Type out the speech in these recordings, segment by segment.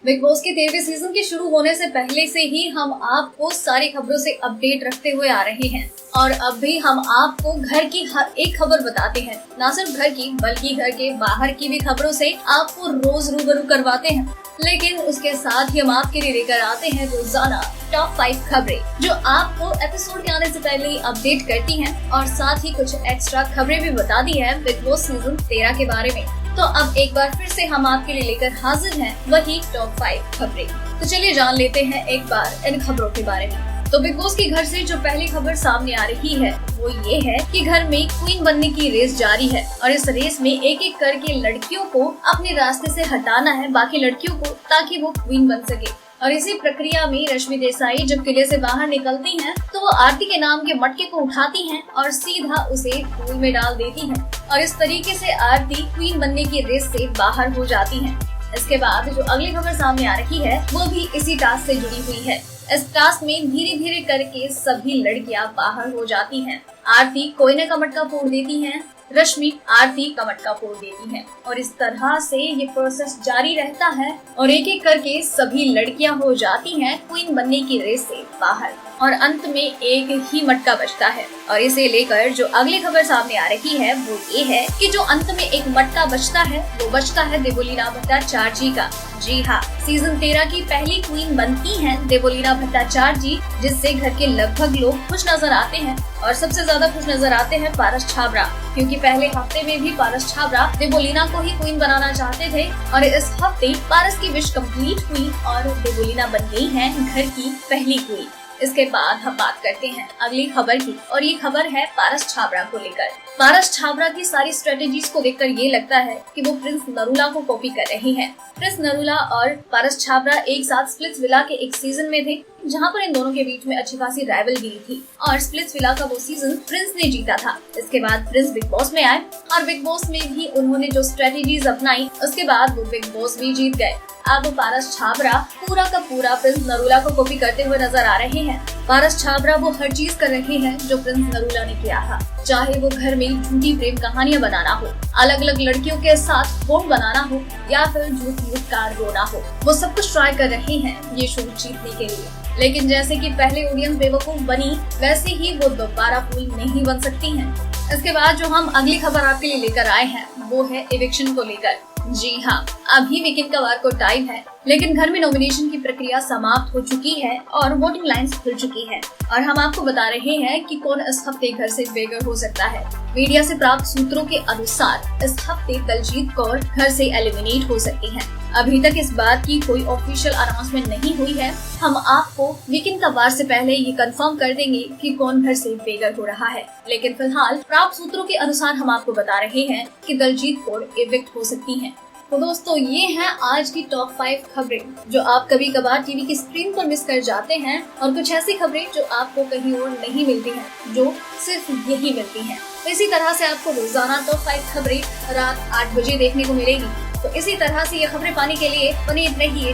Big boss के 13वें season के शुरू होने से पहले से ही हम आपको सारी खबरों से अपडेट रखते हुए आ रहे हैं और अब भी हम आपको घर की हर एक खबर बताते हैं। न सिर्फ घर की बल्कि घर के बाहर की भी खबरों से आपको रोज रूबरू करवाते हैं। लेकिन उसके साथ ही हम आपके लिए लेकर आते हैं रोजाना टॉप 5 खबरें जो आपको एपिसोड के आने से पहले ही अपडेट करती हैं और साथ ही कुछ एक्स्ट्रा खबरें भी बता दी है बिग बॉस सीजन 13 के बारे में। तो अब एक बार फिर से हम आपके लिए लेकर हाजिर हैं वही टॉप 5 खबरें। तो चलिए जान लेते हैं एक बार इन खबरों के बारे में। तो बिग बॉस के घर से जो पहली खबर सामने आ रही है वो ये है कि घर में क्वीन बनने की रेस जारी है और इस रेस में एक एक करके लड़कियों को अपने रास्ते से हटाना है, बाकी लड़कियों को, ताकि वो क्वीन बन सके। और इसी प्रक्रिया में रश्मि देसाई जब किले से बाहर निकलती हैं, तो वो आरती के नाम के मटके को उठाती हैं और सीधा उसे पूल में डाल देती हैं और इस तरीके से आरती क्वीन बनने की रेस से बाहर हो जाती हैं। इसके बाद जो अगली खबर सामने आ रही है वो भी इसी टास्क से जुड़ी हुई है। इस टास्क में धीरे धीरे करके सभी लड़कियां बाहर हो जाती हैं। आरती कोयने का मटका फोड़ देती हैं, रश्मि आरती का मटका फोड़ देती हैं और इस तरह से ये प्रोसेस जारी रहता है और एक एक करके सभी लड़कियां हो जाती हैं क्वीन बनने की रेस से बाहर और अंत में एक ही मटका बचता है। और इसे लेकर जो अगली खबर सामने आ रही है वो ये है कि जो अंत में एक मटका बचता है वो बचता है देवोलीना भट्टाचार्य जी का। जी हाँ, सीजन 13 की पहली क्वीन बनती हैं देवोलीना भट्टाचार्य जी, जिससे घर के लगभग लोग खुश नजर आते हैं और सबसे ज्यादा खुश नजर आते हैं पारस छाबड़ा, क्योंकि पहले हफ्ते में भी पारस छाबड़ा देवोलीना को ही क्वीन बनाना चाहते थे और इस हफ्ते पारस की विश कंप्लीट हुई और देवोलीना बन गई है घर की पहली क्वीन। इसके बाद हम बात करते हैं अगली खबर की और ये खबर है पारस छाबड़ा को लेकर। पारस छाबड़ा की सारी स्ट्रेटेजीज को देखकर ये लगता है कि वो प्रिंस नरूला को कॉपी कर रही हैं। प्रिंस नरूला और पारस छाबड़ा एक साथ स्प्लिट्स विला के एक सीजन में थे, जहां पर इन दोनों के बीच में अच्छी खासी राइवलरी थी और स्प्लिट्स विला का वो सीजन प्रिंस ने जीता था। इसके बाद प्रिंस बिग बॉस में आए और बिग बॉस में भी उन्होंने जो स्ट्रेटेजीज अपनाई उसके बाद वो बिग बॉस भी जीत गए। अब पारस छाबड़ा पूरा का पूरा प्रिंस नरूला को कॉपी करते हुए नजर आ रहे हैं। पारस छाबड़ा वो हर चीज कर रहे हैं जो प्रिंस नरूला ने किया था, चाहे वो घर में झूठी प्रेम कहानियां बनाना हो, अलग अलग लड़कियों के साथ फोन बनाना हो या फिर झूठ मूठ कार रोना हो, वो सब कुछ ट्राई कर रहे हैं ये शो जीतने के लिए। लेकिन जैसे कि पहले ऑडियंस बेवकूफ बनी वैसे ही वो दोबारा फूल नहीं बन सकती हैं। इसके बाद जो हम अगली खबर आपके लिए लेकर आए हैं वो है इविक्शन को लेकर। जी हाँ, अभी वीकेंड का वार को टाइम है, लेकिन घर में नॉमिनेशन की प्रक्रिया समाप्त हो चुकी है और वोटिंग लाइन्स खुल चुकी है और हम आपको बता रहे हैं कि कौन इस हफ्ते घर से बेघर हो सकता है। मीडिया से प्राप्त सूत्रों के अनुसार इस हफ्ते दलजीत कौर घर से एलिमिनेट हो सकती हैं। अभी तक इस बात की कोई ऑफिशियल अनाउंसमेंट नहीं हुई है। हम आपको वीकेंड का वार से पहले ये कंफर्म कर देंगे कि कौन घर से बेघर हो रहा है, लेकिन फिलहाल प्राप्त सूत्रों के अनुसार हम आपको बता रहे हैं कि दलजीत कौर इविक्ट हो सकती हैं। तो दोस्तों, ये हैं आज की टॉप 5 खबरें जो आप कभी कभार टीवी की स्क्रीन पर मिस कर जाते हैं और कुछ ऐसी खबरें जो आपको कहीं और नहीं मिलती हैं, जो सिर्फ यही मिलती हैं। तो इसी तरह से आपको रोजाना टॉप 5 खबरें रात 8 बजे देखने को मिलेगी। तो इसी तरह से ये खबरें पाने के लिए बने रहिए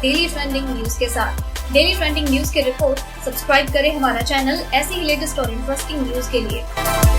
डेली ट्रेंडिंग न्यूज के साथ। डेली ट्रेंडिंग न्यूज के रिपोर्ट सब्सक्राइब करें हमारा चैनल ऐसी ही लेटेस्ट और इंटरेस्टिंग न्यूज के लिए।